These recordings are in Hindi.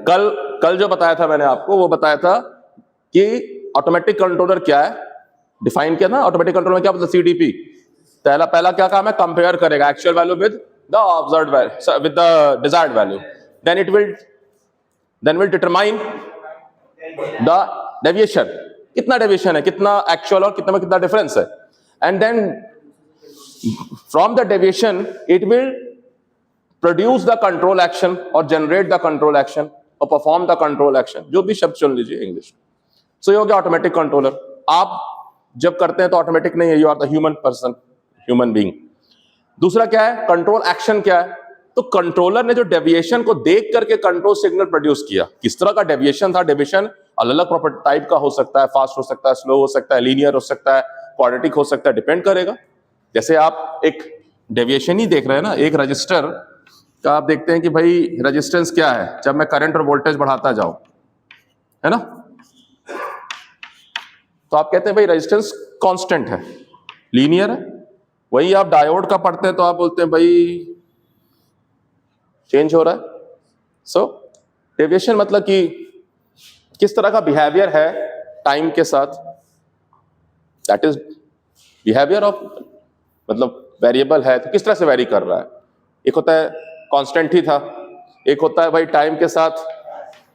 कल कल जो बताया था मैंने आपको, वो बताया था कि ऑटोमेटिक कंट्रोलर क्या है, डिफाइन किया था। ऑटोमेटिक कंट्रोलर में क्या मतलब सीडीपी, पहला क्या काम है, कंपेयर करेगा actual value with the observed value with the desired value, then it will determine the deviation, कितना डेविएशन है, कितना एक्चुअल और कितना में कितना डिफरेंस है, and then from the deviation it will produce the control action और जनरेट द कंट्रोल एक्शन और परफॉर्म द कंट्रोल एक्शन, जो भी शब्द चुन लीजिए इंग्लिश। सो ये हो गया ऑटोमेटिक कंट्रोलर। आप जब करते हैं तो ऑटोमेटिक नहीं है, you are the human person, human being. दूसरा क्या है, कंट्रोल एक्शन क्या है, तो कंट्रोलर ने जो डेविएशन को देख करके कंट्रोल सिग्नल प्रोड्यूस किया, किस तरह का डेविएशन था, डेविएशन अलग अलग प्रॉपर्टी टाइप का हो सकता है, फास्ट हो सकता है, स्लो हो सकता है, लीनियर हो सकता है, क्वाड्रेटिक हो सकता है, डिपेंड करेगा। जैसे आप एक डेविएशन ही देख रहे हैं ना, एक रजिस्टर का आप देखते हैं कि भाई रेजिस्टेंस क्या है जब मैं करंट और वोल्टेज बढ़ाता जाऊं, है ना, तो आप कहते हैं भाई रेजिस्टेंस कांस्टेंट है, लीनियर है। वही आप डायोड का पढ़ते हैं तो आप बोलते हैं भाई चेंज हो रहा है। सो डेविएशन मतलब कि किस तरह का बिहेवियर है टाइम के साथ, दैट इज बिहेवियर ऑफ, मतलब वेरिएबल है तो किस तरह से वेरी कर रहा है। एक होता है कांस्टेंट ही था, एक होता है भाई टाइम के साथ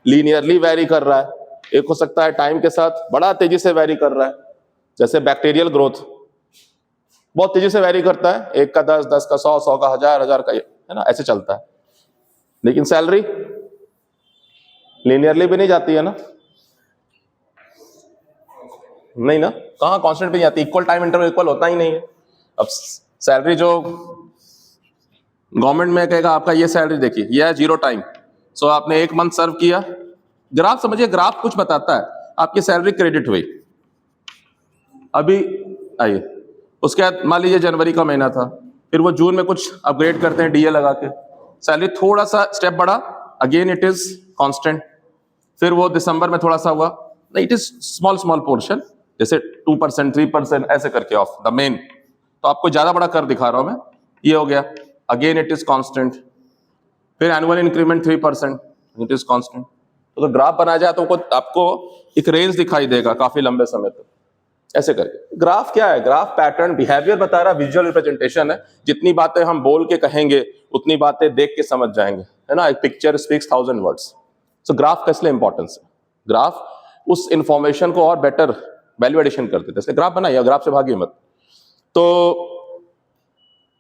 लीनियरली वेरी कर रहा है, एक हो सकता है टाइम के साथ बड़ा तेजी से वेरी कर रहा है, जैसे बैक्टीरियल ग्रोथ बहुत तेजी से वेरी करता है, 1 का 10, 10 का 100, 100 का 1000, 1000 का, है ना, ऐसे चलता है। लेकिन सैलरी लीनियरली भी नहीं जाती है ना, नहीं ना, कहां कांस्टेंट पे नहीं जाती, इक्वल टाइम इंटरवल इक्वल होता ही नहीं है। अब सैलरी जो गवर्नमेंट में कहेगा आपका ये सैलरी देखिए ये है 0 टाइम, सो आपने 1 मंथ सर्व किया, ग्राफ समझिए, ग्राफ कुछ बताता है, आपकी सैलरी क्रेडिट हुई, अभी आइए उसके बाद मान लीजिए जनवरी का महीना था, फिर वो जून में कुछ अपग्रेड करते हैं डीए लगा के, सैलरी थोड़ा सा स्टेप बढ़ा, अगेन इट इज कांस्टेंट, फिर वो दिसंबर में थोड़ा सा हुआ, नहीं it is small small portion, जैसे 2%, 3% ऐसे करके ऑफ द मेन, तो आपको ज्यादा बड़ा कर दिखा रहा हूं मैं, ये हो गया, अगेन इट इज कांस्टेंट, फिर annual increment 3%, it is constant. तो ग्राफ बनाया जाए तो आपको एक रेंज दिखाई देगा काफी लंबे समय तक, ऐसे करके। ग्राफ क्या है, ग्राफ पैटर्न बिहेवियर बता रहा, विजुअल रिप्रेजेंटेशन है, जितनी बातें हम बोल के कहेंगे उतनी बातें देख के समझ जाएंगे, है ना, एक पिक्चर स्पीक्स 1000 वर्ड्स। सो ग्राफ का इसलिए इंपॉर्टेंस है, ग्राफ उस इंफॉर्मेशन को और बेटर वैल्यू एडिशन कर देते हैं, इसलिए ग्राफ बनाइए, ग्राफ से भागिए मत। तो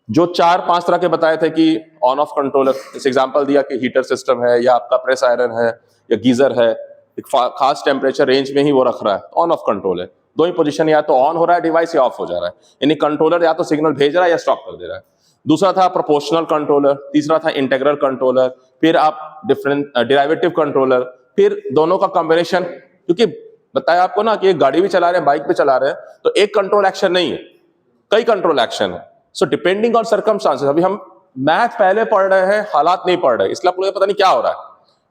जो 4-5 तरह के बताए थे कि ऑन ऑफ कंट्रोलर, इस एग्जांपल दिया कि हीटर सिस्टम है या आपका प्रेस आयरन है या गीजर है, एक खास टेम्परेचर रेंज में ही वो रख रहा है, ऑन ऑफ कंट्रोल है। दो ही पोजीशन, या तो ऑन हो रहा है डिवाइस या ऑफ हो जा रहा है, यानी कंट्रोलर या तो सिग्नल भेज रहा है या स्टॉप कर दे रहा है। दूसरा था प्रोपोर्शनल कंट्रोलर, तीसरा था इंटीग्रल कंट्रोलर, फिर आप डिफरेंट डेरिवेटिव कंट्रोलर, फिर दोनों का कॉम्बिनेशन। क्योंकि बताया आपको ना कि एक गाड़ी भी चला रहे हैं, बाइक भी चला रहे हैं, तो एक कंट्रोल एक्शन नहीं है, कई कंट्रोल एक्शन है। सो डिपेंडिंग ऑन सर्कमस्टांसेस, अभी हम मैथ पहले पढ़ रहे हैं, हालात नहीं पढ़ रहे, इसलिए आपको पता नहीं क्या हो रहा है,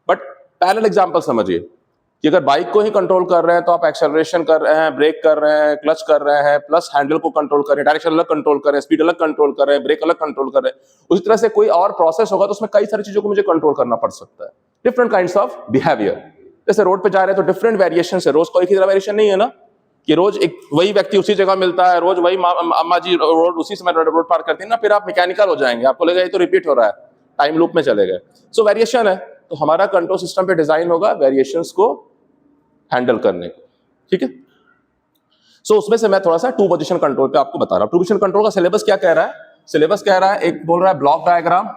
बट पैरेलल एग्जांपल समझिए कि अगर बाइक को ही कंट्रोल कर रहे हैं तो आप एक्सेलरेशन कर रहे हैं, ब्रेक कर रहे हैं, क्लच कर रहे हैं, प्लस हैंडल को कंट्रोल कर रहे हैं, डायरेक्शन अलग कंट्रोल कर रहे हैं, स्पीड अलग कंट्रोल कर रहे हैं, ब्रेक अलग कंट्रोल कर रहे हैं। उसी तरह से कोई और प्रोसेस होगा तो उसमें कई सारी चीजों को मुझे कंट्रोल करना पड़ सकता है, डिफरेंट काइंड्स ऑफ बिहेवियर। जैसे रोड पे जा रहे हैं तो डिफरेंट वेरिएशन है, रोज कोई की तरह वेरिएशन नहीं है ना, कि रोज एक वही व्यक्ति उसी जगह मिलता है, रोज वही अम्मा जी रोड उसी समय रोड पार करती है ना, फिर आप मैकेनिकल हो जाएंगे, आपको लगेगा ये तो रिपीट हो रहा है, टाइम लूप में चले गए। सो वेरिएशन है, तो हमारा कंट्रोल सिस्टम पे डिजाइन होगा वेरिएशंस को हैंडल करने को, ठीक है। सो उसमें से मैं थोड़ा सा 2 पोजीशन कंट्रोल पे आपको बता रहा हूं। 2 पोजीशन कंट्रोल का सिलेबस क्या कह रहा है, सिलेबस कह रहा है, एक बोल रहा है ब्लॉक डायग्राम,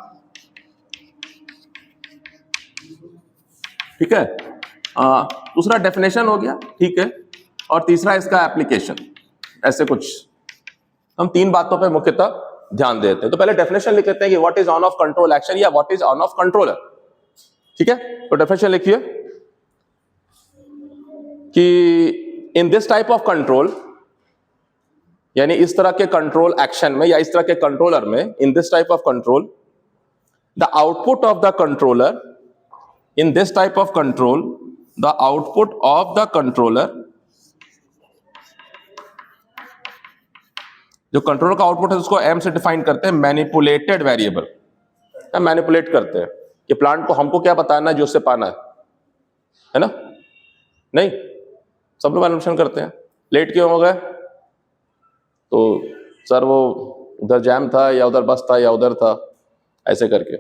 ठीक है, दूसरा डेफिनेशन हो गया, ठीक है, और तीसरा इसका एप्लीकेशन। ऐसे कुछ हम 3 बातों पे मुख्यतः ध्यान देते हैं। तो पहले डेफिनेशन लिख लेते हैं कि what is on off control action या what is on off controller, ठीक है। तो डेफिनेशन लिखिए कि in this type of control, यानी इस तरह के कंट्रोल एक्शन में या इस तरह के कंट्रोलर में, इन this type of control, the output of the controller, in this type of control, the output of the controller, जो कंट्रोलर का आउटपुट है उसको एम से डिफाइन करते हैं, मैनिपुलेटेड वेरिएबल। मैनिपुलेट करते हैं कि प्लांट को हमको क्या बताना है जो उससे पाना है, है ना? नहीं, सब लोग मैनिपुलेशन करते हैं। लेट क्यों हो गए? तो सर वो उधर जैम था, या उधर बस था, या उधर था, ऐसे करके,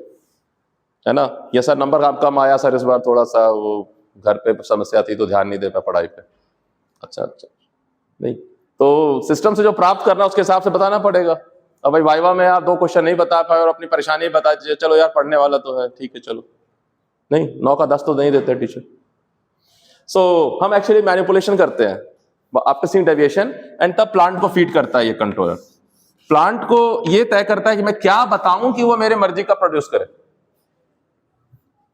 है ना? या सर नंबर आप कम आया सर, इस बार थोड़ा सा वो घर पे समस्या थी तो ध्यान नहीं दे पाया पढ़ाई पे। अच्छा, नहीं, तो सिस्टम से जो प्राप्त करना उसके हिसाब से बताना पड़ेगा। अब भाई वाइवा में आप 2 क्वेश्चन नहीं बता पाए और अपनी परेशानी बता दीजिए, चलो यार पढ़ने वाला तो है, ठीक है चलो, नहीं 9 का 10 तो नहीं देते टीचर। सो हम एक्चुअली मैनिपुलेशन करते हैं आफ्टर सीइंग डेविएशन, एंड तब प्लांट को फीड करता है ये कंट्रोलर। प्लांट को ये तय करता है कि मैं क्या बताऊं कि वो मेरे मर्जी का प्रोड्यूस करे,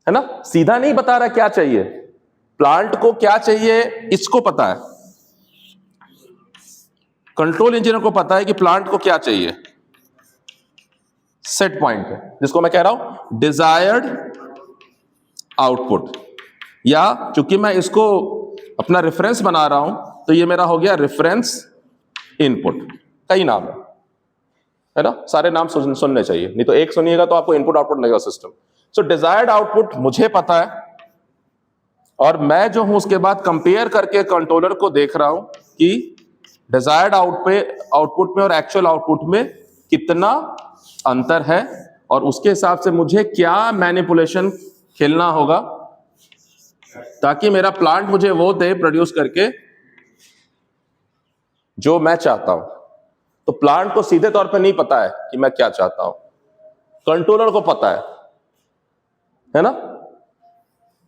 है ना? सीधा नहीं बता रहा क्या चाहिए, प्लांट को क्या चाहिए इसको पता है, कंट्रोल इंजीनियर को पता है कि प्लांट को क्या चाहिए। सेट पॉइंट है जिसको मैं कह रहा हूं डिजायर्ड आउटपुट, या चूंकि मैं इसको अपना रेफरेंस बना रहा हूं तो ये मेरा हो गया रेफरेंस इनपुट। कई नाम है ना? सारे नाम सुनने चाहिए, नहीं तो एक सुनिएगा तो आपको इनपुट आउटपुट लगेगा सिस्टम। सो डिजायर्ड आउटपुट मुझे पता है, और मैं जो हूं उसके बाद कंपेयर करके कंट्रोलर को देख रहा हूं कि डिजायर्ड आउटपुट में और एक्चुअल आउटपुट में कितना अंतर है, और उसके हिसाब से मुझे क्या मैनिपुलेशन खेलना होगा ताकि मेरा प्लांट मुझे वो दे प्रोड्यूस करके जो मैं चाहता हूं। तो प्लांट को सीधे तौर पे नहीं पता है कि मैं क्या चाहता हूं, कंट्रोलर को पता है ना?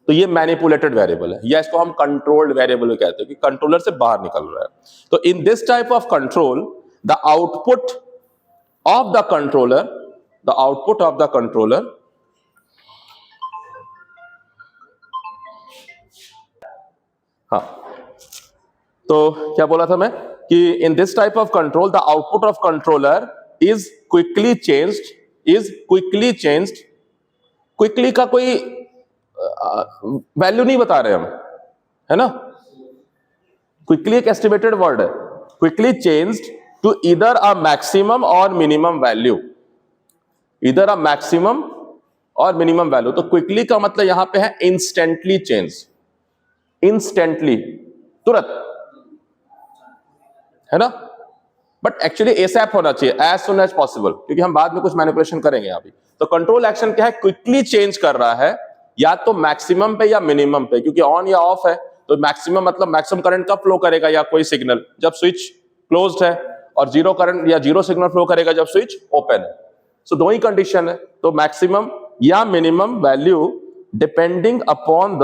तो ये मैनिपुलेटेड वेरिएबल है, या इसको हम कंट्रोल्ड वेरिएबल कहते हैं कि कंट्रोलर से बाहर निकल रहा है। तो इन this type of control the output of the controller हाँ, तो क्या बोला था मैं कि in this type of control the output of controller is quickly changed. Quickly का कोई वैल्यू नहीं बता रहे हम, है ना? क्विकली एक एस्टिमेटेड वर्ड है। Quickly changed to either a maximum or minimum value, either a maximum or minimum value. तो क्विकली का मतलब यहां पे है इंस्टेंटली चेंज, इंस्टेंटली, तुरंत, है ना? बट एक्चुअली एसएप होना चाहिए, एज सुन एज पॉसिबल, क्योंकि हम बाद में कुछ मैनिपुलेशन करेंगे यहां पे। तो कंट्रोल एक्शन क्या है? क्विकली चेंज कर रहा है, या तो मैक्सिमम पे या मिनिमम पे, क्योंकि ऑन या ऑफ है। तो मैक्सिमम मतलब मैक्सिमम करंट कब फ्लो करेगा या कोई सिग्नल जब स्विच क्लोज्ड है, और जीरो करंट या जीरो सिग्नल फ्लो करेगा जब स्विच ओपन है। सो दो ही कंडीशन है, तो मैक्सिमम या minimum value depending upon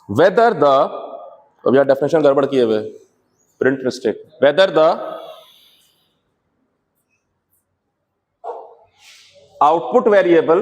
whether the, अब यार डेफिनेशन गड़बड़ किए हुए, print mistake, whether the output variable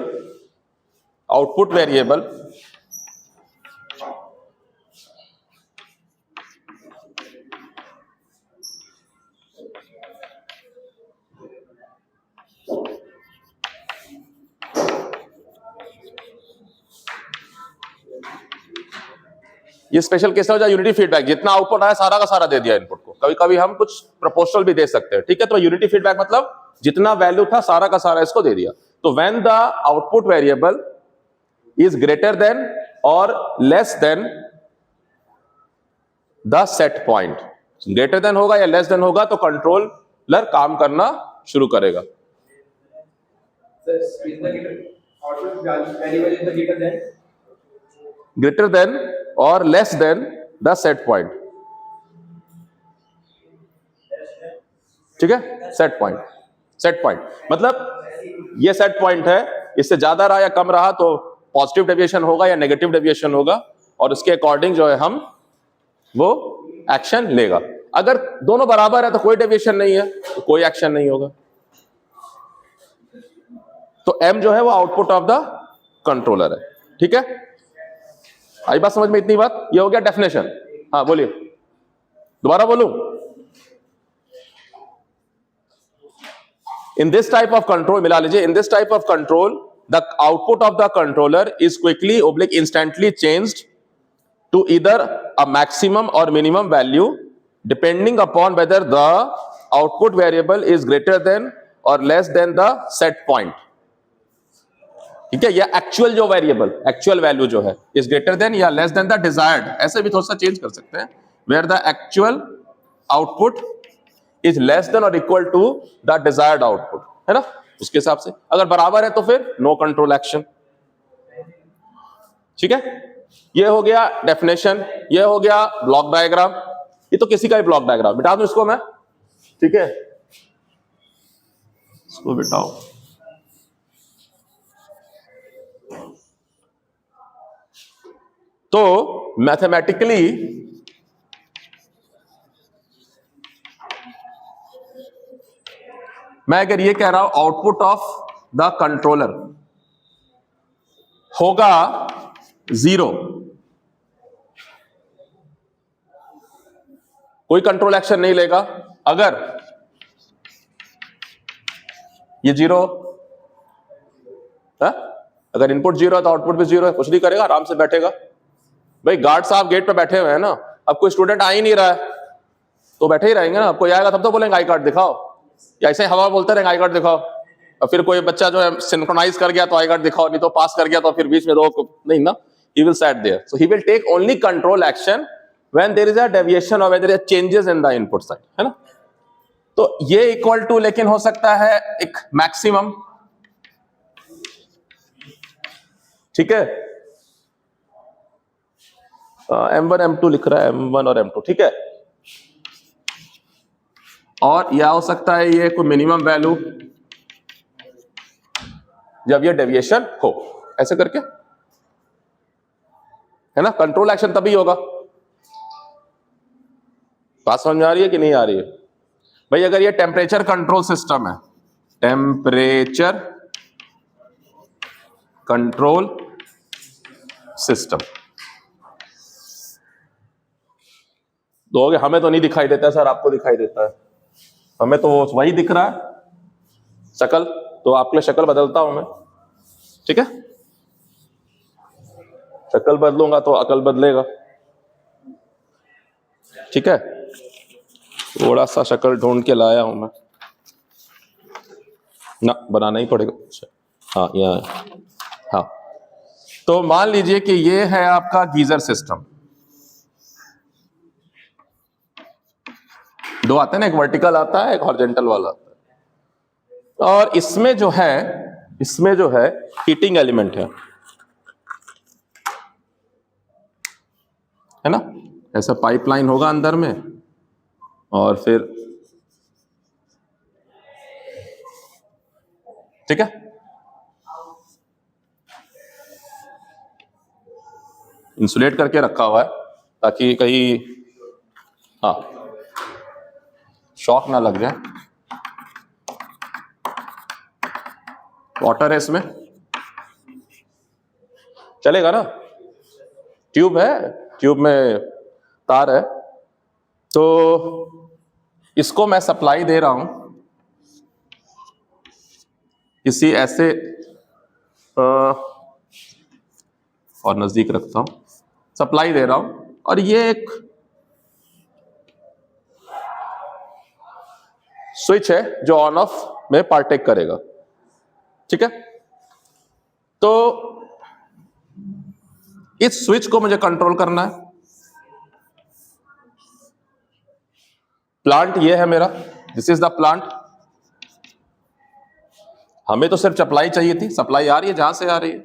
ये स्पेशल केस हो जाए यूनिटी फीडबैक, जितना आउटपुट आया सारा का सारा दे दिया इनपुट को। कभी कभी हम कुछ प्रोपोर्शनल भी दे सकते हैं, ठीक है? तो यूनिटी फीडबैक मतलब जितना वैल्यू था सारा का सारा इसको दे दिया। तो when the output variable is greater than or less than the set point, greater than होगा या लेस देन होगा तो कंट्रोलर काम करना शुरू करेगा। Greater than or less than the set point, ठीक है? सेट पॉइंट मतलब ये सेट पॉइंट है, इससे ज्यादा रहा या कम रहा तो पॉजिटिव डेविएशन होगा या नेगेटिव डेविएशन होगा, और उसके अकॉर्डिंग जो है हम वो एक्शन लेगा। अगर दोनों बराबर है तो कोई डेविएशन नहीं है तो कोई एक्शन नहीं होगा। तो M जो है वो आउटपुट ऑफ द कंट्रोलर है, ठीक है? आई बात समझ में? इतनी बात, ये हो गया डेफिनेशन। हाँ बोलिए, दोबारा बोलूं? In this type of control, मिला लीजिए, in this type of control the output of the controller is quickly oblique instantly changed to either a maximum or minimum value depending upon whether the output variable is greater than or less than the set point, ठीक है, या एक्चुअल जो वेरिएबल, एक्चुअल वैल्यू जो है इज ग्रेटर देन या लेस देन द डिजायर्ड, ऐसे भी थोड़ा सा चेंज कर सकते हैं, where the actual output is less than or equal to the desired output, है ना, उसके हिसाब से। अगर बराबर है तो फिर नो कंट्रोल एक्शन, ठीक है। ये हो गया डेफिनेशन, ये हो गया ब्लॉक डायग्राम, ये तो किसी का भी ब्लॉक डायग्राम, बिठा दूं इसको मैं, ठीक है, इसको बिठाओ। तो मैथमेटिकली मैं अगर ये कह रहा हूं आउटपुट ऑफ द कंट्रोलर होगा 0, कोई कंट्रोल एक्शन नहीं लेगा, अगर ये 0, अगर इनपुट 0 है तो आउटपुट भी 0 है, कुछ नहीं करेगा, आराम से बैठेगा। भाई गार्ड साहब गेट पे बैठे हुए हैं ना, अब कोई स्टूडेंट आ ही नहीं रहा है तो बैठे ही रहेंगे ना, अब कोई आएगा तब तो बोलेंगे आई कार्ड दिखाओ, या ऐसे हवा बोलते रहेंगे आई कार्ड दिखाओ, और फिर कोई बच्चा जो है सिंक्रोनाइज कर गया तो आई कार्ड दिखाओ, नहीं तो पास कर गया तो फिर बीच में दो नहीं ना, he will sat there, so he will take only control action when there is a deviation or when there is changes in the input side, है ना। तो ये इक्वल टू लेकिन हो सकता है एक मैक्सिमम, ठीक है, M1 M2 लिख रहा है, M1 और M2, ठीक है, और यह हो सकता है ये कोई मिनिमम वैल्यू जब ये डेविएशन हो, ऐसे करके, है ना। कंट्रोल एक्शन तभी होगा। बात समझ में आ रही है कि नहीं आ रही है भाई? अगर ये टेम्परेचर कंट्रोल सिस्टम है, टेम्परेचर कंट्रोल सिस्टम, तो हमें तो नहीं दिखाई देता सर, आपको दिखाई देता है, हमें तो वही दिख रहा है शक्ल, तो आपके लिए शक्ल बदलता हूं मैं, ठीक है, शक्ल बदलूंगा तो अकल बदलेगा, ठीक है। थोड़ा सा शक्ल ढूंढ के लाया हूं मैं ना, बनाना ही पड़ेगा, हाँ यहाँ, हाँ, तो मान लीजिए कि ये है आपका गीजर सिस्टम, दो आते हैं ना, एक वर्टिकल आता है एक हॉरिजॉन्टल वाला आता है, और इसमें जो है हीटिंग एलिमेंट है ना, ऐसा पाइपलाइन होगा अंदर में, और फिर ठीक है, इंसुलेट करके रखा हुआ है ताकि कहीं हाँ शॉक ना लग जाए। वाटर है इसमें, चलेगा ना, ट्यूब है, ट्यूब में तार है, तो इसको मैं सप्लाई दे रहा हूं किसी ऐसे और नजदीक रखता हूं, सप्लाई दे रहा हूं, और ये एक स्विच है जो ऑन ऑफ में पार्टेक करेगा, ठीक है। तो इस स्विच को मुझे कंट्रोल करना है। प्लांट ये है मेरा, दिस इज द प्लांट, हमें तो सिर्फ सप्लाई चाहिए थी, सप्लाई आ रही है जहां से आ रही है,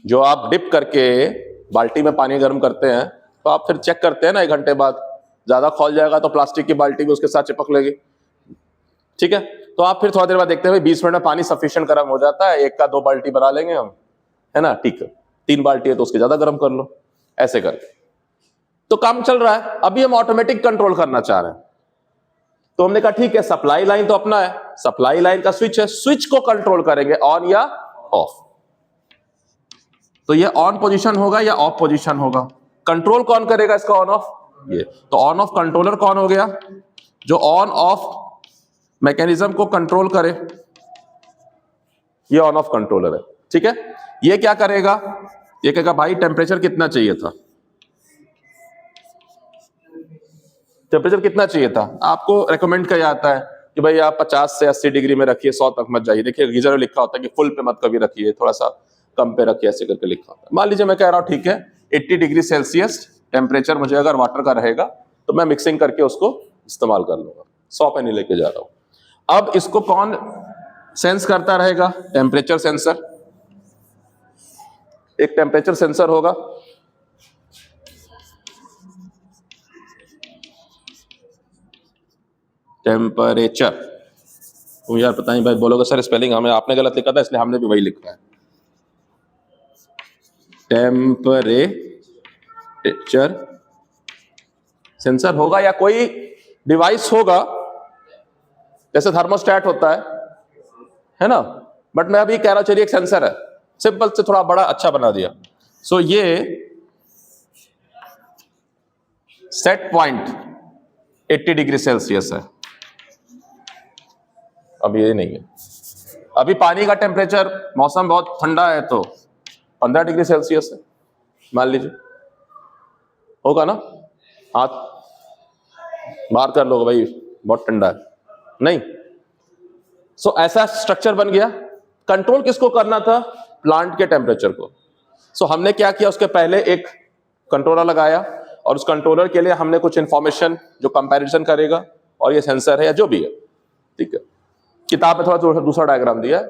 जो आप डिप करके बाल्टी में पानी गर्म करते हैं तो आप फिर चेक करते हैं ना 1 घंटे बाद, ज्यादा खौल जाएगा तो प्लास्टिक की बाल्टी भी उसके साथ चिपक लेगी, ठीक है। तो आप फिर थोड़ा देर बाद देखते हैं 20 मिनट में पानी सफिशिएंट गर्म हो जाता है, 1 का 2 बाल्टी बना लेंगे हम, है ना, ठीक है, 3 बाल्टी है तो उसके ज्यादा गर्म कर लो, ऐसे करके तो काम चल रहा है। अभी हम ऑटोमेटिक कंट्रोल करना चाह रहे हैं, तो हमने कहा ठीक है, सप्लाई लाइन तो अपना है, सप्लाई लाइन का स्विच है, स्विच को कंट्रोल करेंगे ऑन या ऑफ। तो ये ऑन पोजीशन होगा या ऑफ पोजीशन होगा, कंट्रोल कौन करेगा इसका ऑन ऑफ, ये तो ऑन ऑफ कंट्रोलर कौन हो गया, जो ऑन ऑफ मैकेनिज्म को कंट्रोल करे, ये ऑन ऑफ कंट्रोलर है, ठीक है। ये क्या करेगा, ये कहेगा भाई टेम्परेचर कितना चाहिए था, टेम्परेचर कितना चाहिए था? आपको रेकमेंड किया जाता है कि भाई आप 50 से 80 डिग्री में रखिए, 100 तक मत जाइए। देखिए गीजर में लिखा होता है कि फुल पे मत कभी रखिए, थोड़ा सा कम पे रखिए, ऐसे करके लिखा होता है। मान लीजिए मैं कह रहा हूँ ठीक है 80 डिग्री सेल्सियस टेम्परेचर मुझे अगर वाटर का रहेगा तो मैं मिक्सिंग करके उसको इस्तेमाल कर लूंगा, 100 पे नहीं लेके जा रहा हूं। अब इसको कौन सेंस करता रहेगा? Temperature sensor. एक टेम्परेचर सेंसर होगा, टेम्परेचर। तुम यार पता नहीं भाई बोलोगे सर स्पेलिंग हमें आपने गलत लिखा था इसलिए हमने भी वही लिखा है। टेम्परेचर सेंसर होगा या कोई डिवाइस होगा, जैसे थर्मोस्टेट होता है ना, बट मैं अभी कह रहा हूं चलिए एक सेंसर है, सिंपल से थोड़ा बड़ा अच्छा बना दिया। सो ये सेट पॉइंट 80 डिग्री सेल्सियस है। अब ये नहीं है, अभी पानी का टेम्परेचर मौसम बहुत ठंडा है तो 15 डिग्री सेल्सियस है मान लीजिए, होगा ना? हाथ बाहर कर लो भाई बहुत ठंडा है, नहीं। सो ऐसा स्ट्रक्चर बन गया। कंट्रोल किसको करना था? प्लांट के टेम्परेचर को। सो हमने क्या किया, उसके पहले एक कंट्रोलर लगाया और उस कंट्रोलर के लिए हमने कुछ इंफॉर्मेशन जो कंपैरिजन करेगा, और ये सेंसर है या जो भी है, ठीक है। किताब में थोड़ा दूसरा डायग्राम दिया है।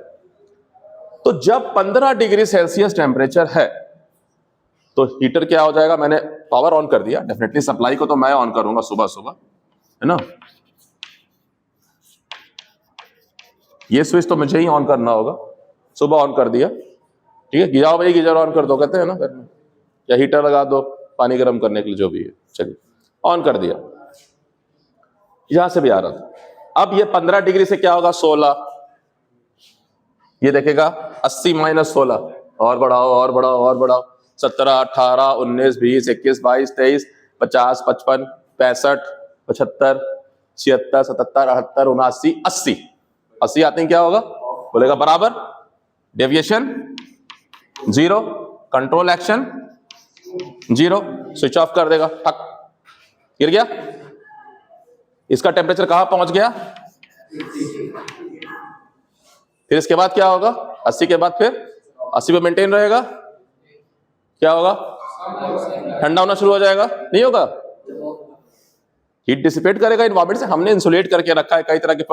तो जब 15 डिग्री सेल्सियस टेम्परेचर है तो हीटर क्या हो जाएगा? मैंने पावर ऑन कर दिया, डेफिनेटली सप्लाई को तो मैं ऑन करूंगा सुबह सुबह, है ना। ये स्विच तो मुझे ही ऑन करना होगा, सुबह ऑन कर दिया, ठीक है। गिजाओ भाई गीजर ऑन कर दो कहते हैं ना घर में, या हीटर लगा दो पानी गर्म करने के लिए, जो भी है, चलिए ऑन कर दिया। यहां से भी आ रहा था। अब ये 15 डिग्री से क्या होगा? 16, ये देखेगा 80 माइनस 16, और बढ़ाओ और बढ़ाओ और बढ़ाओ, 17, 18, 19, 20, 21, 22, 23, 50, 55, 65, 75, 76, 77, 78, 79, 80। 80 आते ही क्या होगा? बोलेगा बराबर, deviation 0, control action 0, switch off कर देगा, ठक गिर गया। इसका टेम्परेचर कहां पहुंच गया? फिर इसके बाद क्या होगा? 80 के बाद फिर 80 पे मेंटेन रहेगा, क्या होगा? ठंडा होना शुरू हो जाएगा, नहीं होगा? हीट डिसिपेट करेगा एनवायरमेंट से। हमने इंसुलेट करके रखा है, कई तरह के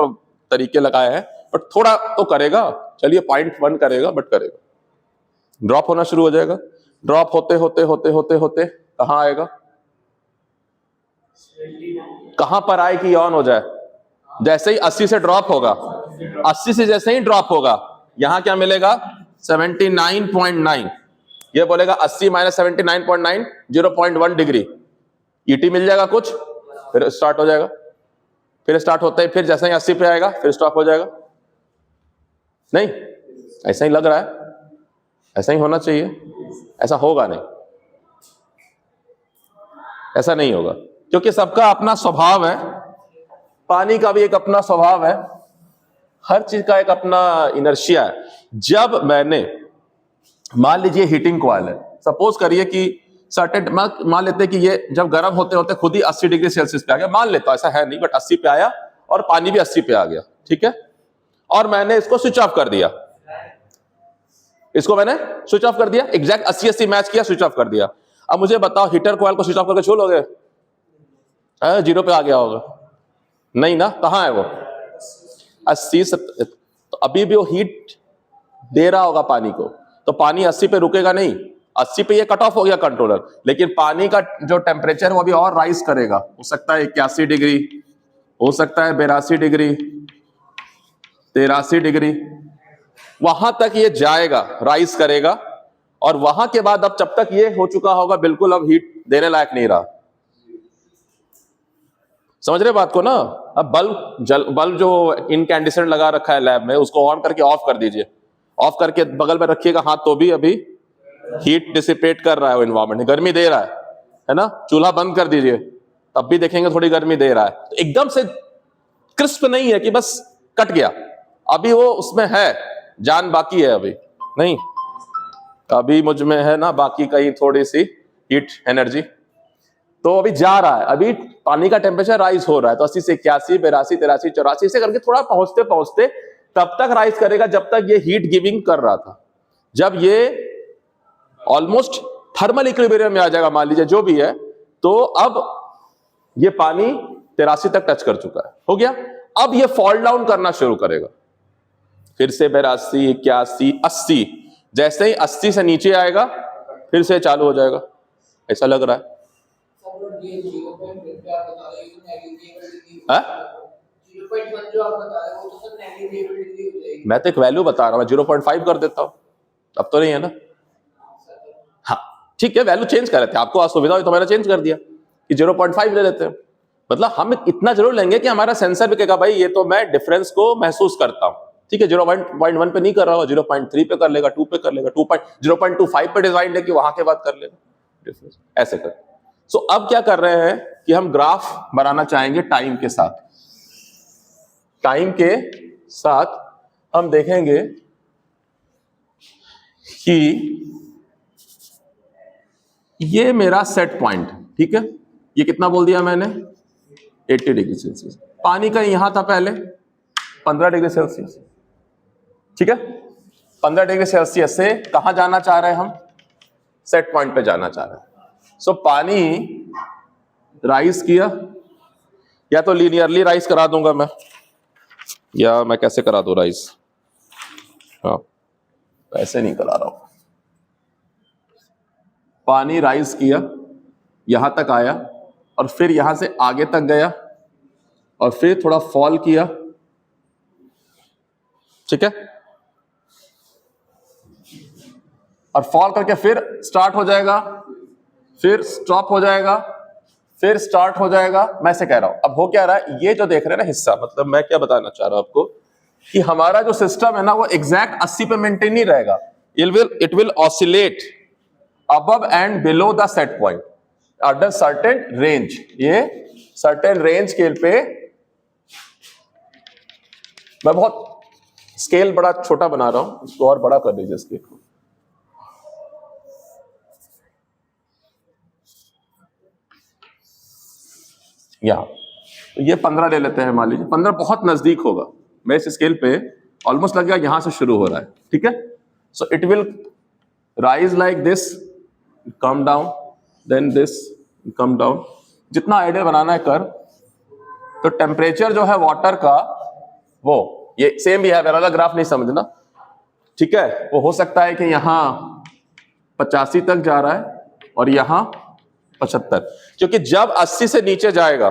तरीके लगाए हैं, बट थोड़ा तो करेगा। चलिए 0.1 करेगा, बट करेगा। ड्रॉप होना शुरू हो जाएगा, ड्रॉप होते होते होते होते होते कहां आएगा? कहां पर आए कि ऑन हो जाए? जैसे ही 80 से ड्रॉप होगा, 80 से जैसे ही ड्रॉप होगा, यहां क्या मिलेगा? 79.9। ये बोलेगा 80 माइनस 79.9, 0.1 डिग्री। ईटी मिल जाएगा कुछ, फिर स्टार्ट हो जाएगा। फिर स्टार्ट होता है, फिर जैसे ही 80 पे आएगा फिर स्टॉप हो जाएगा। नहीं, ऐसा ही लग रहा है, ऐसा ही होना चाहिए, ऐसा होगा नहीं, ऐसा नहीं होगा, क्योंकि सबका अपना स्वभाव है। पानी का भी एक अपना स्वभाव है, हर चीज का एक अपना इनर्शिया है। जब मैंने, मान लीजिए हीटिंग कॉइल है, सपोज करिए कि सर्टेन, मान लेते हैं कि ये जब गर्म होते होते खुद ही 80 डिग्री सेल्सियस पे आ गया, मान लेता, ऐसा है नहीं, बट 80 पे आया और पानी भी 80 पे आ गया, ठीक है। और मैंने इसको स्विच ऑफ कर दिया, इसको मैंने स्विच ऑफ कर दिया, एग्जैक्ट 80-80 मैच किया, स्विच ऑफ कर दिया। अब मुझे बताओ, हीटर कॉइल को स्विच ऑफ करके छोड़ोगे? 0 पे आ गया होगा, नहीं ना? कहां है वो? 80 तो अभी भी वो हीट दे रहा होगा पानी को, तो पानी 80 पे रुकेगा नहीं। 80 पे ये कट ऑफ हो गया कंट्रोलर, लेकिन पानी का जो टेम्परेचर वो अभी और राइज करेगा। हो सकता है 81 डिग्री, हो सकता है 82 डिग्री, 83 डिग्री, वहां तक ये जाएगा, राइज करेगा। और वहां के बाद अब जब तक ये हो चुका होगा बिल्कुल अब हीट देने लायक नहीं रहा। समझ रहे बात को ना? अब बल्ब जो इनकैंडिसेंट लगा रखा है लैब में, उसको ऑन करके ऑफ कर दीजिए, ऑफ करके बगल में रखिएगा हाथ, तो भी अभी हीट डिसिपेट कर रहा है वो एनवायरमेंट, गर्मी दे रहा है ना। चूल्हा बंद कर दीजिए, तब भी देखेंगे थोड़ी गर्मी दे रहा है। तो एकदम से क्रिस्प नहीं है कि बस कट गया, अभी वो उसमें है, जान बाकी है, अभी नहीं, अभी मुझ में है ना बाकी कहीं थोड़ी सी हीट एनर्जी। तो अभी जा रहा है, अभी पानी का टेम्परेचर राइज हो रहा है, तो 80 से 81, 82, 83, 84 से करके थोड़ा पहुंचते पहुंचते तब तक राइज करेगा जब तक ये हीट गिविंग कर रहा था। जब ये ऑलमोस्ट थर्मल इक्विलिब्रियम में आ जाएगा, मान लीजिए जो भी है, तो अब ये पानी 83 तक टच कर चुका है, हो गया। अब ये फॉल डाउन करना शुरू करेगा, फिर से 82, 81, 80, जैसे ही 80 से नीचे आएगा फिर से चालू हो जाएगा, ऐसा लग रहा है। मैं तो एक वैल्यू बता रहा हूं, 0.5 कर देता हूं, अब तो नहीं है ना। हाँ ठीक है, वैल्यू चेंज कर रहे थे, आपको असुविधा हुई तो मैंने चेंज कर दिया कि 0.5 ले लेते हैं। मतलब हम इतना जरूर लेंगे कि हमारा सेंसर भी कहेगा भाई ये तो मैं डिफरेंस को महसूस करता हूं, ठीक है। 0.1 पे नहीं कर रहा हो, 0.3 पे कर लेगा, 2 पे कर लेगा, 0.25 पे डिजाइन है कि वहां के बाद कर लेगा डिफरेंस, ऐसे कर। सो अब क्या कर रहे हैं कि हम ग्राफ बनाना चाहेंगे टाइम के साथ। टाइम के साथ हम देखेंगे कि ये मेरा सेट पॉइंट, ठीक है, ये कितना बोल दिया मैंने, 80 डिग्री सेल्सियस। पानी का यहां था पहले 15 डिग्री सेल्सियस, ठीक है। 15 डिग्री सेल्सियस से कहां जाना चाह रहे हैं हम, सेट पॉइंट पे जाना चाह रहे हैं। सो पानी राइज किया, या तो लीनियरली राइज करा दूंगा मैं, या मैं कैसे करा दूं राइज, हाँ ऐसे नहीं करा रहा हूं। पानी राइज किया, यहां तक आया, और फिर यहां से आगे तक गया, और फिर थोड़ा फॉल किया, ठीक है, और फॉल करके फिर स्टार्ट हो जाएगा, फिर स्टॉप हो जाएगा, फिर स्टार्ट हो जाएगा। मैं से कह रहा हूं, अब हो क्या रहा है, ये जो देख रहे हैं ना हिस्सा, मतलब मैं क्या बताना चाह रहा हूं आपको कि हमारा जो सिस्टम है ना वो एग्जैक्ट 80 पे मेंटेन नहीं रहेगा, it will oscillate above and below the set point at a certain range। ये certain range स्केल पे, मैं बहुत स्केल बड़ा छोटा बना रहा हूं, इसको और बड़ा कर दीजिए स्केल को। यहां तो ये 15 ले लेते हैं, मान लीजिए 15 बहुत नजदीक होगा, मैं इस स्केल पे ऑलमोस्ट लग गया, यहां से शुरू हो रहा है, ठीक है। So it will rise like this, come down, then this, come down. जितना आइडियल बनाना है कर। तो टेम्परेचर जो है वाटर का वो ये सेम भी है, वाला ग्राफ नहीं समझना, ठीक है। वो हो सकता है कि यहां 85 तक जा रहा है और यहां 75, क्योंकि जब 80 से नीचे जाएगा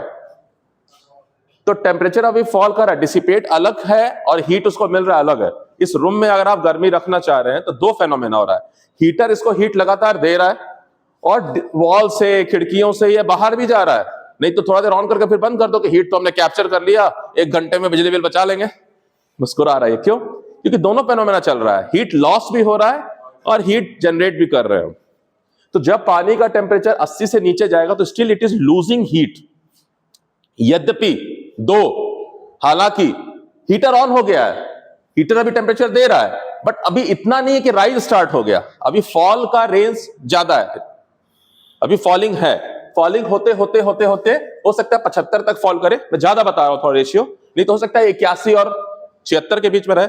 तो टेम्परेचर अभी फॉल कर रहा है, डिसिपेट अलग है और हीट उसको मिल रहा है अलग है। इस रूम में अगर आप गर्मी रखना चाह रहे हैं तो दो फेनोमेना हो रहा है, हीटर इसको हीट लगातार दे रहा है और वॉल से, खिड़कियों से ये बाहर भी जा रहा है। नहीं तो थोड़ा देर ऑन करके फिर बंद कर दो कि हीट तो हमने कैप्चर कर लिया, 1 घंटे में बिजली बिल बचा लेंगे। मुस्कुरा रहा है, क्यों? क्योंकि दोनों फेनोमेना चल रहा है, हीट लॉस भी हो रहा है और हीट जनरेट भी कर रहे हो। तो जब पानी का टेम्परेचर 80 से नीचे जाएगा तो still it is losing heat. यद्यपि हालांकि हीटर ऑन हो गया है, हीटर अभी टेम्परेचर दे रहा है, बट अभी इतना नहीं है कि राइज स्टार्ट हो गया, अभी फॉल का रेंज ज्यादा है, अभी फॉलिंग है। फॉलिंग होते होते होते होते हो सकता है 75 तक फॉल करे, मैं ज्यादा बता रहा हूं थोड़ा रेशियो, नहीं तो हो सकता है 81 और 76 के बीच में रहे,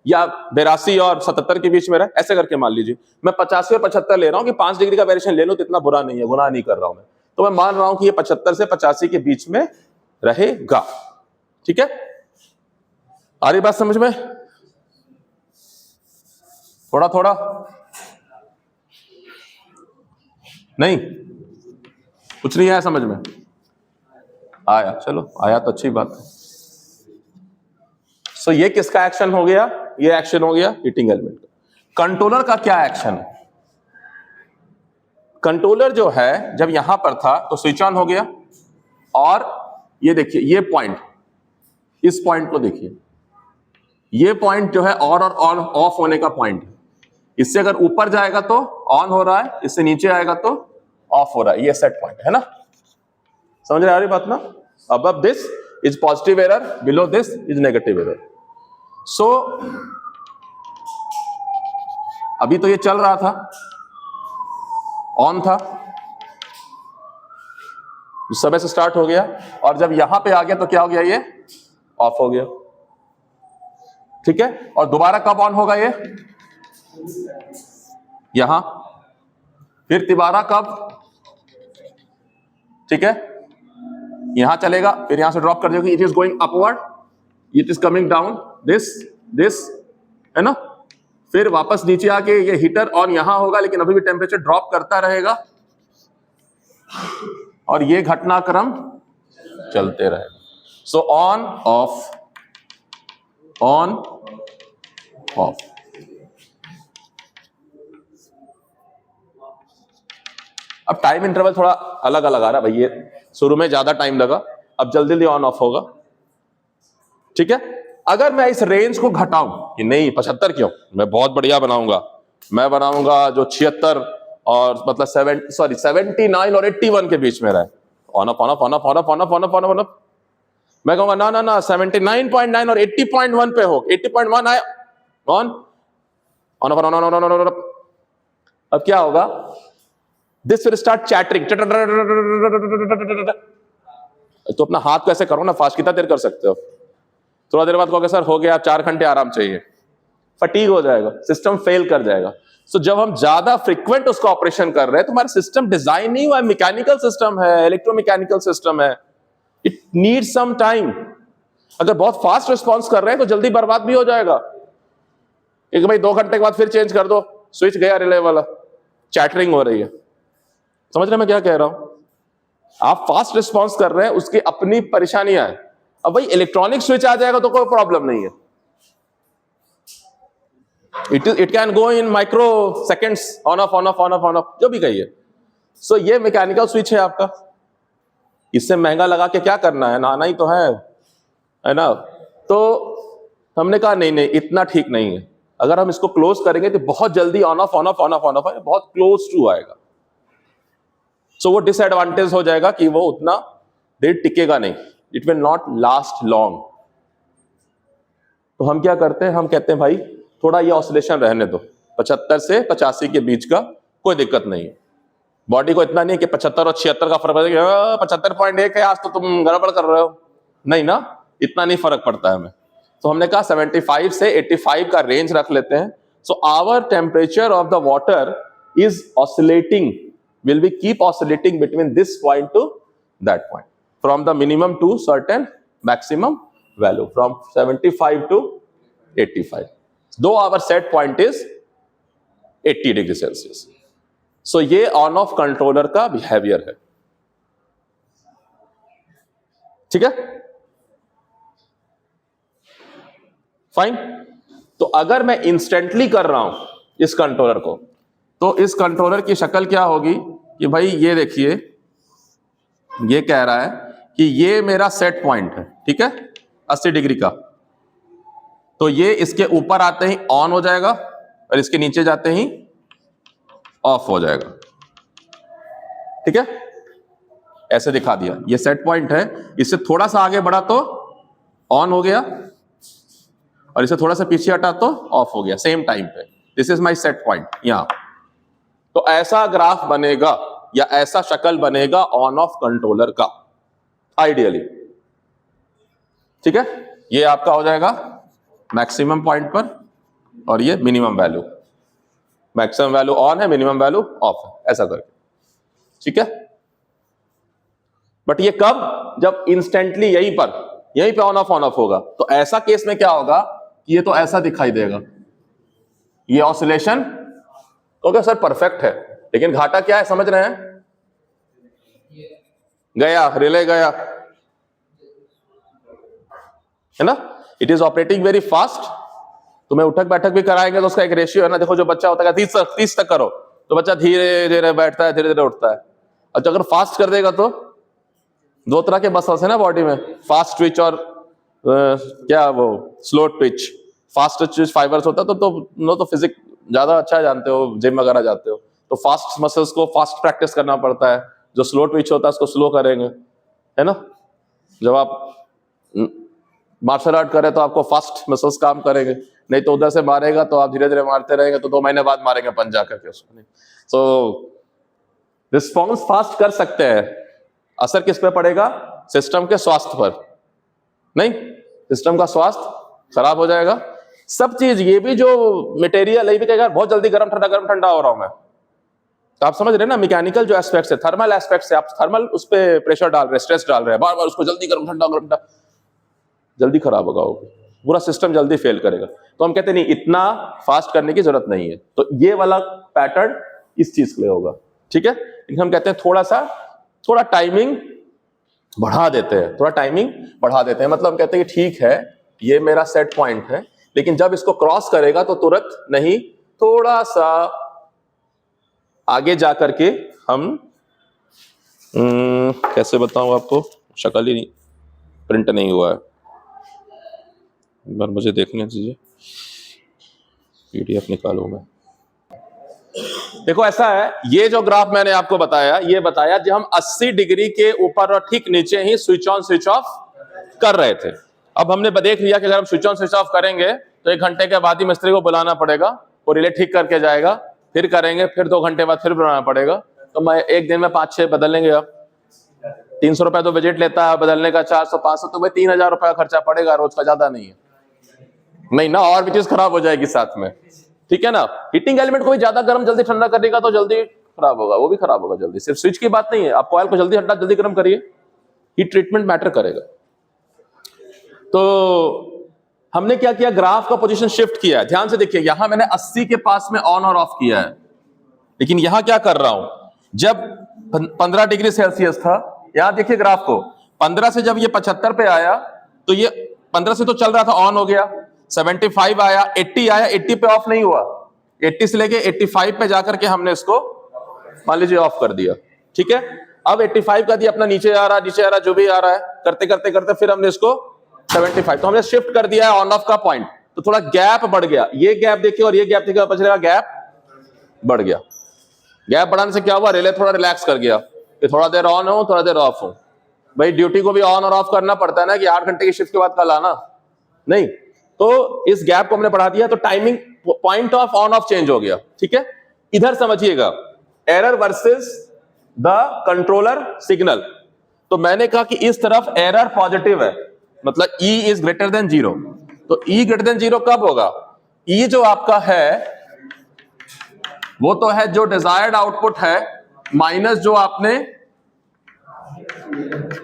या 82 और 77 के बीच में रहे, ऐसे करके मान लीजिए। मैं 85 और 75 ले रहा हूं कि 5 डिग्री का वेरिएशन ले लो तो इतना बुरा नहीं है, गुनाह नहीं कर रहा हूं मैं, तो मैं मान रहा हूं कि ये 75 से 85 के बीच में रहेगा, ठीक है। आ रही बात समझ में? थोड़ा थोड़ा नहीं, कुछ नहीं आया समझ में? आया, चलो आया तो अच्छी बात है। सो ये किसका एक्शन हो गया? ये एक्शन हो गया हीटिंग एलिमेंट का। कंट्रोलर का क्या एक्शन है? कंट्रोलर जो है जब यहां पर था तो स्विच ऑन हो गया, और ये देखिए ये पॉइंट, इस पॉइंट को देखिए, ये पॉइंट जो है ऑन और ऑन ऑफ होने का पॉइंट है। इससे अगर ऊपर जाएगा तो ऑन हो रहा है, इससे नीचे आएगा तो ऑफ हो रहा है, ये सेट पॉइंट है ना। समझ रहे आ रही बात ना? Above this is positive error, below this is negative error. So अभी तो ये चल रहा था, ऑन था, समय से स्टार्ट हो गया और जब यहां पे आ गया तो क्या हो गया, ये ऑफ हो गया। ठीक है, और दोबारा कब ऑन होगा ये, यहां, फिर दोबारा कब, ठीक है, यहां चलेगा, फिर यहां से ड्रॉप कर देगा, it is going upward, it is coming down, this है ना, फिर वापस नीचे आके ये हीटर ऑन यहां होगा, लेकिन अभी भी टेम्परेचर ड्रॉप करता रहेगा और ये घटनाक्रम चलते रहेगा। So on off, on off. अब टाइम इंटरवल थोड़ा अलग अलग आ रहा है भाई, ये शुरू में ज्यादा टाइम लगा, अब जल्दी जल्दी ऑन ऑफ होगा। ठीक है, अगर मैं इस रेंज को घटाऊं कि नहीं 75 क्यों, मैं बहुत बढ़िया बनाऊंगा, मैं बनाऊंगा जो 76 और मतलब 79 और 81 के बीच में रहे, on off on off on off on off on off on off on off. मैं कहूंगा ना ना ना 79.9 और 80.1 पे हो, 80.1 आए on on off on on on. अब क्या होगा, दिस विल स्टार्ट चैटरिंग। तो अपना हाथ को ऐसे करो ना फास्ट, कितना देर कर सकते हो, थोड़ा देर बाद कहोगे सर हो गया, 4 घंटे आराम चाहिए, फटीग हो जाएगा, सिस्टम फेल कर जाएगा। सो जब हम ज्यादा फ्रीक्वेंट उसका ऑपरेशन कर रहे हैं तो हमारा सिस्टम डिजाइन नहीं हुआ है, मैकेनिकल सिस्टम है, इलेक्ट्रोमैकेनिकल सिस्टम है, इट नीड सम टाइम। अगर बहुत फास्ट रिस्पॉन्स कर रहे हैं तो जल्दी बर्बाद भी हो जाएगा। एक भाई 2 घंटे के बाद फिर चेंज कर दो, स्विच गया रिले वाला, चैटरिंग हो रही है। समझ रहे मैं क्या कह रहा हूं, आप फास्ट रिस्पॉन्स कर रहे हैं, उसकी अपनी परेशानियां हैं। अब भाई इलेक्ट्रॉनिक स्विच आ जाएगा तो कोई प्रॉब्लम नहीं है, it can go in micro seconds, on off on off on off on off, जो भी कहिए। सो ये मैकेनिकल स्विच है आपका, इससे महंगा लगा के क्या करना है, नाना ही तो है ना। तो हमने कहा नहीं नहीं इतना ठीक नहीं है, अगर हम इसको क्लोज करेंगे तो बहुत जल्दी on off on off on off on off बहुत क्लोज टू आएगा। सो वो डिसएडवांटेज हो जाएगा कि वो उतना देर टिकेगा नहीं, it will not last long. तो हम क्या करते हैं, हम कहते हैं भाई थोड़ा ये ऑसिलेशन रहने दो, 75 से 85 के बीच का कोई दिक्कत नहीं है। बॉडी को इतना नहीं कि 75 और 76 का फर्क पड़ेगा, 75.1 है आज तो तुम गड़बड़ कर रहे हो, नहीं ना, इतना नहीं फर्क पड़ता है हमें। तो हमने कहा 75 से 85 का रेंज रख लेते हैं। So our temperature of the water is oscillating, will be keep oscillating between this point to that point, from the minimum to certain maximum value, from 75 to 85, though our set point is 80 degree Celsius. So ये ऑन ऑफ कंट्रोलर का बिहेवियर है। ठीक है, फाइन। तो अगर मैं इंस्टेंटली कर रहा हूं इस कंट्रोलर को, तो इस कंट्रोलर की शक्ल क्या होगी कि भाई ये देखिए, ये कह रहा है कि ये मेरा सेट पॉइंट है, ठीक है, 80 डिग्री का। तो ये इसके ऊपर आते ही ऑन हो जाएगा और इसके नीचे जाते ही ऑफ हो जाएगा। ठीक है, ऐसे दिखा दिया, ये सेट पॉइंट है, इससे थोड़ा सा आगे बढ़ा तो ऑन हो गया और इसे थोड़ा सा पीछे हटा तो ऑफ हो गया, सेम टाइम पे। This is my set point यहां। तो ऐसा ग्राफ बनेगा या ऐसा शक्ल बनेगा ऑन ऑफ कंट्रोलर का आइडियली। ठीक है, ये आपका हो जाएगा मैक्सिमम पॉइंट पर और ये minimum value, maximum value on है, मिनिमम वैल्यू ऑफ है, ऐसा करके। ठीक है, बट ये कब, जब इंस्टेंटली यहीं पे ऑन ऑफ होगा। तो ऐसा केस में क्या होगा कि ये तो ऐसा दिखाई देगा, ये ऑसिलेशन तो सर परफेक्ट है, लेकिन घाटा क्या है समझ रहे हैं, गया रिले गया, है ना, it is operating very fast. तुम्हें उठक बैठक भी कराएंगे तो उसका एक रेशियो है ना, देखो जो बच्चा होता है 30 तक करो तो बच्चा धीरे धीरे बैठता है, धीरे धीरे उठता है। और अगर फास्ट कर देगा तो 2 तरह के मसल्स है ना बॉडी में, फास्ट ट्विच और क्या वो slow Twitch. Fast Twitch fibres होता है तो फिजिक्स ज्यादा अच्छा जानते हो, जिम वगैरह जाते हो तो फास्ट मसल्स को फास्ट प्रैक्टिस करना पड़ता है, जो स्लो ट्विच होता है उसको स्लो करेंगे, है ना। जब आप मार्शल आर्ट करें तो आपको फास्ट मसल्स काम करेंगे, नहीं तो उधर से मारेगा तो आप धीरे धीरे मारते रहेंगे तो 2 महीने बाद मारेंगे पंजा करके उसको। नहीं, सो रिस्पॉन्स फास्ट कर सकते हैं असर किस पे पड़ेगा? सिस्टम के स्वास्थ्य पर। नहीं, सिस्टम का स्वास्थ्य खराब हो जाएगा। सब चीज, ये भी जो मटेरियल है, ये भी कहेगा बहुत जल्दी गर्म ठंडा हो रहा हूं मैं। तो आप समझ रहे हैं ना, मैकेनिकल जो एस्पेक्ट है, थर्मल एस्पेक्ट से, आप थर्मल उस पर प्रेशर डाल रहे हैं, स्ट्रेस डाल रहे हैं, बार बार उसको जल्दी गर्म ठंडा, जल्दी खराब होगा, वो पूरा सिस्टम जल्दी फेल करेगा। तो हम कहते हैं नहीं, इतना फास्ट करने की जरूरत नहीं है। तो ये वाला पैटर्न इस चीज के लिए होगा, ठीक है। लेकिन हम कहते हैं थोड़ा टाइमिंग बढ़ा देते हैं, मतलब हम कहते हैं कि ठीक है, ये मेरा सेट पॉइंट है, लेकिन जब इसको क्रॉस करेगा तो तुरंत नहीं, थोड़ा सा आगे जा करके हम कैसे बताऊं आपको, शक्ल ही नहीं प्रिंट नहीं हुआ है, एक बार मुझे देखने दीजिए, पीडीएफ निकालूं मैं। देखो ऐसा है, ये जो ग्राफ मैंने आपको बताया, ये बताया जब हम 80 डिग्री के ऊपर और ठीक नीचे ही स्विच ऑन स्विच ऑफ कर रहे थे। अब हमने देख लिया कि अगर हम स्विच ऑन स्विच ऑफ करेंगे तो 1 घंटे के बाद ही मिस्त्री को बुलाना पड़ेगा, वो रिले ठीक करके जाएगा, फिर करेंगे, फिर 2 घंटे बाद फिर बुलाना पड़ेगा। तो मैं एक दिन में 5-6 बदल लेंगे। अब 300 रुपए तो बजट लेता है बदलने का, 400-500, तो भाई 3000 रुपए का खर्चा पड़ेगा रोज का, ज्यादा नहीं है, नहीं ना, और भी चीज खराब हो जाएगी साथ में, ठीक है ना। हीटिंग एलिमेंट को भी ज्यादा गर्म जल्दी ठंडा करेगा तो जल्दी खराब होगा, वो भी खराब होगा जल्दी। सिर्फ स्विच की बात नहीं है, आप कॉइल को जल्दी ठंडा जल्दी गर्म करिए, हीट ट्रीटमेंट मैटर करेगा। तो हमने क्या किया, ग्राफ का पोजीशन शिफ्ट किया है। ध्यान से देखिए, यहां मैंने 80 के पास में ऑन और ऑफ किया है, लेकिन यहां क्या कर रहा हूं, जब 15 डिग्री सेल्सियस था, यहां देखिए ग्राफ को, 15 से जब ये 75 पे आया तो ये 15 से तो चल रहा था, ऑन हो गया, 75 आया, 80 आया, 80 पे ऑफ नहीं हुआ, 80 से लेके 85 पे जाकर के हमने इसको मान लीजिए ऑफ कर दिया, ठीक है। अब 85 का दिया, अपना नीचे आ रहा जो भी आ रहा है, करते करते करते फिर हमने इसको 75, तो हमने शिफ्ट कर दिया है ऑन ऑफ का पॉइंट, तो थोड़ा गैप बढ़ गया। ये गैप देखिए और ये गैप देखिए, बचेगा गैप बढ़ गया। गैप बढ़ाने से क्या हुआ, रिले थोड़ा रिलैक्स कर गया कि थोड़ा देर ऑन हो थोड़ा देर ऑफ हो। भाई ड्यूटी को भी ऑन और ऑफ करना पड़ता है ना, कि 8 घंटे की शिफ्ट के बाद कल आना नहीं, तो इस गैप को हमने बढ़ा दिया, तो timing point of on off change हो गया, ठीक है। इधर समझिएगा, error versus the controller signal. तो मैंने कहा कि इस तरफ एरर पॉजिटिव है, मतलब E इज ग्रेटर देन 0, तो E ग्रेटर देन 0 कब होगा, E जो आपका है वो तो है जो डिजायर्ड आउटपुट है, माइनस जो आपने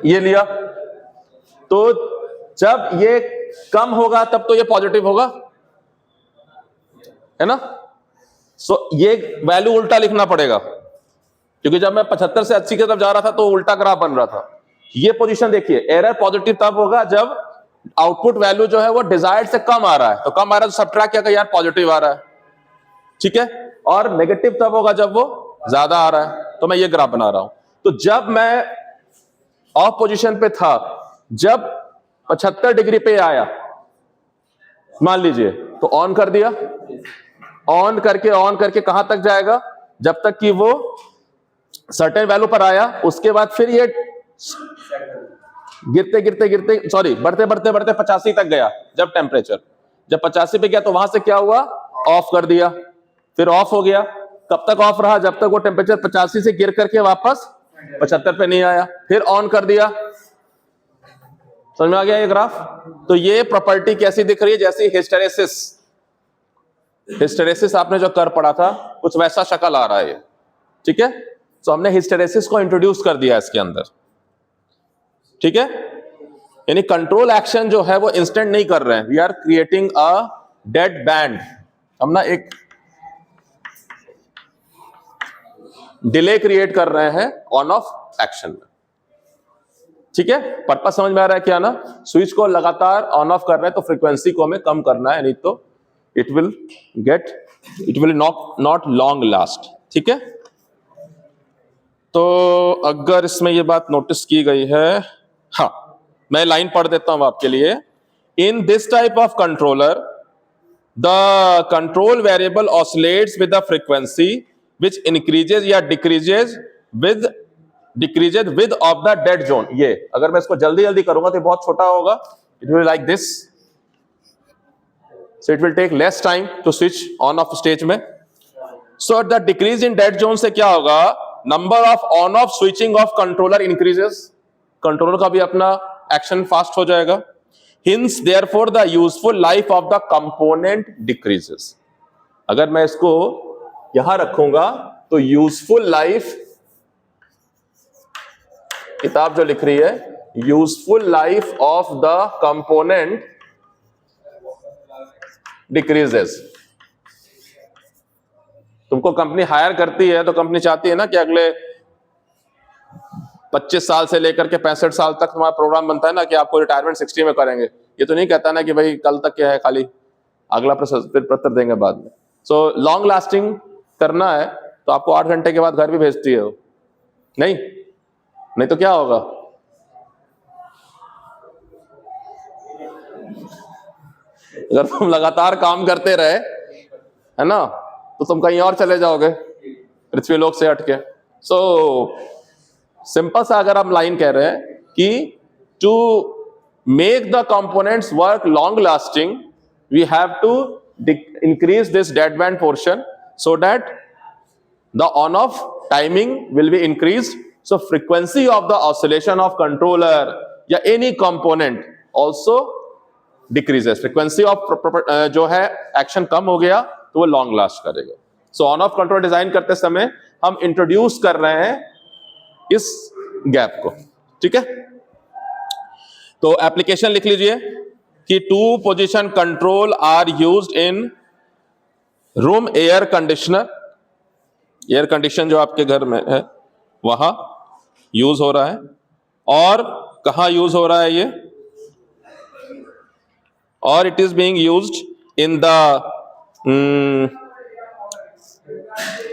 ये लिया, तो जब ये कम होगा तब तो ये पॉजिटिव होगा, है ना। सो ये वैल्यू उल्टा लिखना पड़ेगा, क्योंकि जब मैं 75 से 80 की तरफ जा रहा था तो उल्टा ग्राफ बन रहा था। ये पोजीशन देखिए, एरर पॉजिटिव तब होगा जब आउटपुट वैल्यू जो है वो डिजायर्ड से कम आ रहा है, तो कम आ रहा है तो सब्ट्रैक्ट किया यार पॉजिटिव आ रहा है, ठीक है। और नेगेटिव तब होगा जब वो ज्यादा आ रहा है, तो मैं ये ग्राफ बना रहा हूं। तो जब मैं ऑफ पोजीशन पे था, जब 75 डिग्री पे आया मान लीजिए, तो ऑन कर दिया, ऑन करके कहां तक जाएगा, जब तक कि वो सर्टेन वैल्यू पर आया, उसके बाद फिर ये बढ़ते बढ़ते 85 तक गया, जब टेम्परेचर जब 85 पे गया तो वहां से क्या हुआ, ऑफ कर दिया, फिर ऑफ हो गया। कब तक ऑफ रहा, जब तक वो टेम्परेचर 85 से गिर करके वापस 75 पे नहीं आया, फिर ऑन कर दिया। समझ में आ गया ये ग्राफ। तो ये प्रॉपर्टी कैसी दिख रही है, जैसी हिस्टेरेसिस आपने जो कर पढ़ा था, कुछ वैसा शक्ल आ रहा है ये, ठीक है। तो हमने हिस्टेरेसिस को इंट्रोड्यूस कर दिया इसके अंदर, ठीक है। यानी कंट्रोल एक्शन जो है वो इंस्टेंट नहीं कर रहे हैं, we are creating a dead band, हम ना एक डिले क्रिएट कर रहे हैं ऑन ऑफ एक्शन में, ठीक है। पर्पस समझ में आ रहा है क्या ना, स्विच को लगातार ऑन ऑफ कर रहे हैं तो फ्रीक्वेंसी को हमें कम करना है, नहीं तो it will not long last, ठीक है। तो अगर इसमें ये बात नोटिस की गई है, हाँ मैं लाइन पढ़ देता हूं आपके लिए। इन this type of controller the control variable oscillates with the frequency which increases या decreases with width of the dead zone। ये अगर मैं इसको जल्दी जल्दी करूंगा तो बहुत छोटा होगा, it will be like this, so it will take less time to switch on off stage में। so the decrease in dead zone से क्या होगा, number of on off switching off controller increases, controller का भी अपना एक्शन फास्ट हो जाएगा. Hints therefore the useful life of the component decreases. अगर मैं इसको यहां रखूंगा तो यूजफुल लाइफ, किताब जो लिख रही है, useful life of the component decreases. तुमको कंपनी हायर करती है तो कंपनी चाहती है ना कि अगले 25 साल से लेकर के 65 साल तक तुम्हारा प्रोग्राम बनता है ना कि आपको रिटायरमेंट 60 में करेंगे. ये तो नहीं कहता ना कि भाई कल तक क्या है, खाली अगला फिर पत्र देंगे बाद में. सो लॉन्ग लास्टिंग करना है तो आपको 8 घंटे के बाद घर भी भेजती है वो, नहीं तो क्या होगा? अगर तुम लगातार काम करते रहे, है ना, तो तुम कहीं और चले जाओगे पृथ्वी लोक से हटके. सो सिंपल सा अगर हम लाइन कह रहे हैं कि to make the components work long lasting we have to increase this dead band portion so that the on off timing will be increased. So frequency of the oscillation of controller या any component also decreases. Frequency of जो है एक्शन कम हो गया तो वो लॉन्ग लास्ट करेगा. So on off control design करते समय हम इंट्रोड्यूस कर रहे हैं इस गैप को. ठीक है, तो एप्लीकेशन लिख लीजिए कि 2 position control are used in room air conditioner. Air condition जो आपके घर में है वहां यूज हो रहा है. और कहां यूज हो रहा है ये? और it is being used in the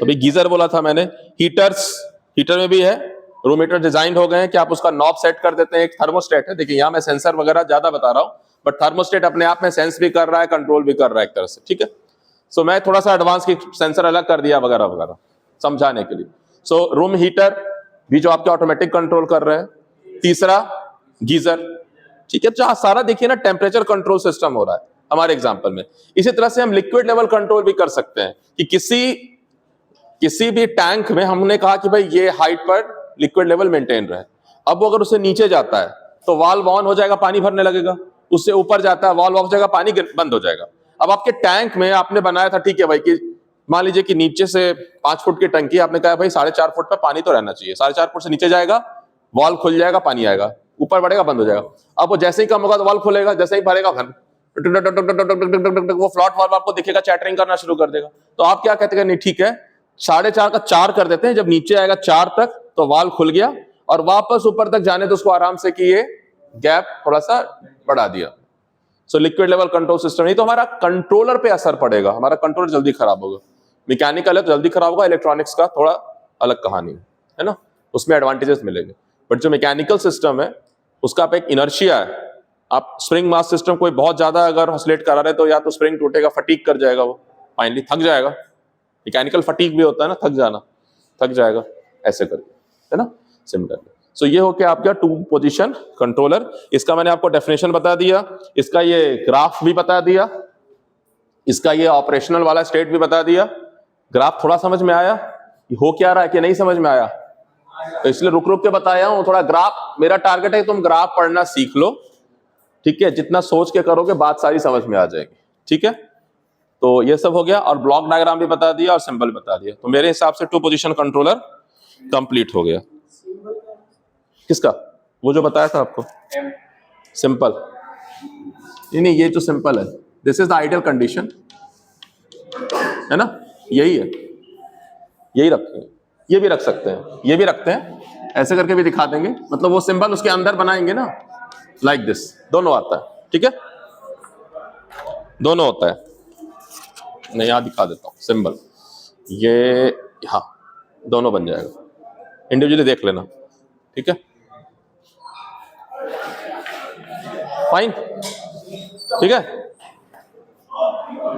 अभी गीजर बोला था मैंने, हीटर्स, हीटर में भी है. रूम हीटर डिजाइन हो गए हैं कि आप उसका नॉब सेट कर देते हैं. एक थर्मोस्टेट है, देखिए यहां मैं सेंसर वगैरह ज्यादा बता रहा हूं, बट थर्मोस्टेट अपने आप में सेंस भी कर रहा है, कंट्रोल भी कर रहा है एक तरह से. ठीक है, सो मैं थोड़ा सा एडवांस की सेंसर अलग कर दिया वगैरह वगैरह समझाने के लिए. सो रूम हीटर भी जो आपके ऑटोमेटिक कंट्रोल कर रहे हैं. तीसरा गीजर. ठीक है, जहां सारा देखिए ना टेम्परेचर कंट्रोल सिस्टम हो रहा है हमारे एग्जांपल में. इसी तरह से हम लिक्विड लेवल कंट्रोल भी कर सकते हैं कि किसी भी टैंक में हमने कहा कि भाई ये हाइट पर लिक्विड लेवल मेंटेन रहे. अब वो अगर उससे नीचे जाता है तो वाल्व ऑन हो जाएगा, पानी भरने लगेगा. उससे ऊपर जाता है, वाल्व ऑफ हो जाएगा, पानी बंद हो जाएगा. अब आपके टैंक में आपने बनाया था, ठीक है भाई, कि मान लीजिए कि नीचे से 5 फुट की टंकी, आपने कहा भाई 4.5 फुट पे पानी तो रहना चाहिए. 4.5 फुट से नीचे जाएगा, वाल्व खुल जाएगा, पानी आएगा, ऊपर बढ़ेगा, बंद हो जाएगा. अब वो जैसे ही कम होगा तो वाल्व खुलेगा, जैसे ही भरेगा वो फ्लॉट वाल्व आपको दिखेगा, चैटरिंग करना शुरू कर देगा. तो आप क्या कहते हैं? नहीं, ठीक है, 4.5 का 4 कर देते हैं. जब नीचे आएगा 4 तक तो वाल्व खुल गया, और वापस ऊपर तक जाने तो उसको आराम से कि ये गैप थोड़ा सा बढ़ा दिया. So liquid level control system. नहीं तो हमारा कंट्रोलर पे असर पड़ेगा, हमारा कंट्रोलर जल्दी खराब होगा. मैकेनिकल है तो जल्दी खराब होगा, इलेक्ट्रॉनिक्स का थोड़ा अलग कहानी है ना, उसमें एडवांटेजेस मिलेंगे. बट जो मैकेनिकल सिस्टम है उसका आप एक इनर्शिया है. आप स्प्रिंग मास सिस्टम कोई बहुत ज्यादा अगर ऑसिलेट करा रहे तो या तो स्प्रिंग टूटेगा, फटीग कर जाएगा, वो फाइनली थक जाएगा. मैकेनिकल फटीग भी होता है ना, थक जाना, थक जाएगा ऐसे करके, है ना, सिमिलरली. सो ये हो गया आपका 2 पोजीशन कंट्रोलर. इसका मैंने आपको डेफिनेशन बता दिया, इसका ये ग्राफ भी बता दिया, इसका ये ऑपरेशनल वाला स्टेट भी बता दिया. ग्राफ थोड़ा समझ में आया? हो क्या रहा है कि नहीं समझ में आया? तो इसलिए रुक रुक के बताया हूं. थोड़ा ग्राफ, मेरा टारगेट है कि तुम ग्राफ पढ़ना सीख लो. ठीक है, जितना सोच के करोगे बात सारी समझ में आ जाएगी. ठीक है, तो ये सब हो गया, और ब्लॉक डायग्राम भी बता दिया और सिंबल बता दिया. तो मेरे हिसाब से 2 पोजीशन कंट्रोलर कंप्लीट हो गया. किसका? वो जो बताया था आपको, सिंपल. नहीं, ये जो सिंपल है, this is the ideal condition, है ना, यही है, यही रखेंगे. ये भी रख सकते हैं, ये भी रखते हैं, ऐसे करके भी दिखा देंगे. मतलब वो सिंबल उसके अंदर बनाएंगे ना, लाइक दिस. दोनों आता है. ठीक है, दोनों होता है. मैं यहां दिखा देता हूं सिंबल, ये यहां दोनों बन जाएगा. इंडिविजुअली देख लेना. ठीक है, फाइन. ठीक है.